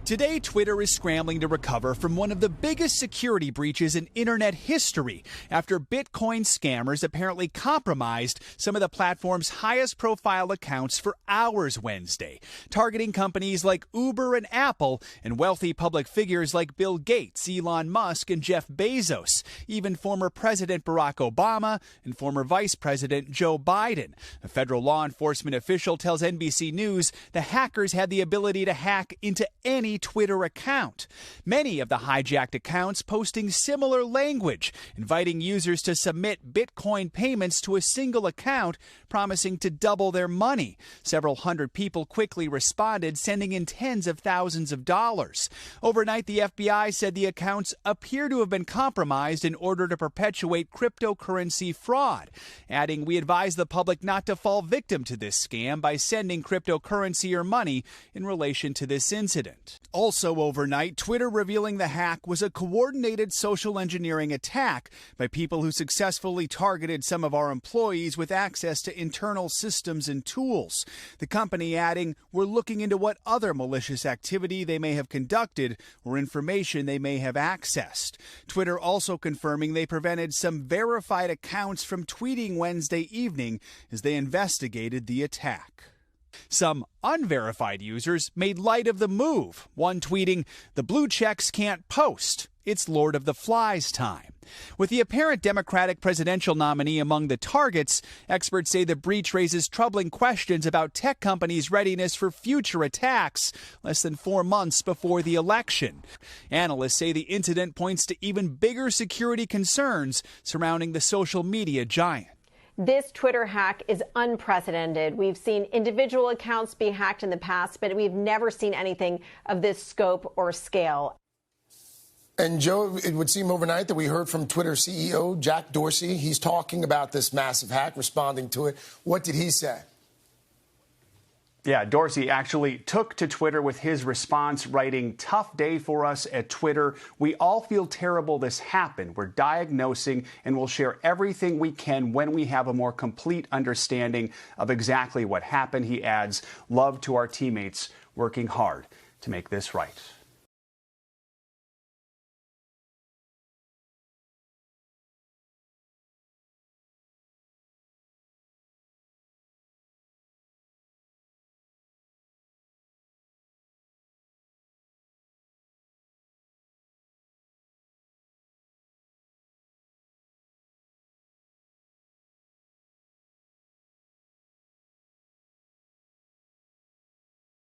Today, Twitter is scrambling to recover from one of the biggest security breaches in internet history after Bitcoin scammers apparently compromised some of the platform's highest profile accounts for hours Wednesday, targeting companies like Uber and Apple and wealthy public figures like Bill Gates, Elon Musk, and Jeff Bezos, even former President Barack Obama and former Vice President Joe Biden. A federal law enforcement official tells NBC News the hackers had the ability to hack into any Twitter account. Many of the hijacked accounts posting similar language, inviting users to submit Bitcoin payments to a single account, promising to double their money. Several hundred people quickly responded, sending in tens of thousands of dollars. Overnight, the FBI said the accounts appear to have been compromised in order to perpetuate cryptocurrency fraud, adding, "We advise the public not to fall victim to this scam by sending cryptocurrency or money in relation to this incident." Also overnight, Twitter revealing the hack was a coordinated social engineering attack by people who successfully targeted some of our employees with access to internal systems and tools. The company adding, "We're looking into what other malicious activity they may have conducted or information they may have accessed." Twitter also confirming they prevented some verified accounts from tweeting Wednesday evening as they investigated the attack. Some unverified users made light of the move, one tweeting, "The blue checks can't post. It's Lord of the Flies time." With the apparent Democratic presidential nominee among the targets, experts say the breach raises troubling questions about tech companies' readiness for future attacks less than 4 months before the election. Analysts say the incident points to even bigger security concerns surrounding the social media giant. This Twitter hack is unprecedented. We've seen individual accounts be hacked in the past, but we've never seen anything of this scope or scale. And, Joe, it would seem overnight that we heard from Twitter CEO Jack Dorsey. He's talking about this massive hack, responding to it. What did he say? Yeah, Dorsey actually took to Twitter with his response, writing, "Tough day for us at Twitter. We all feel terrible this happened. We're diagnosing and we'll share everything we can when we have a more complete understanding of exactly what happened." He adds, "Love to our teammates working hard to make this right."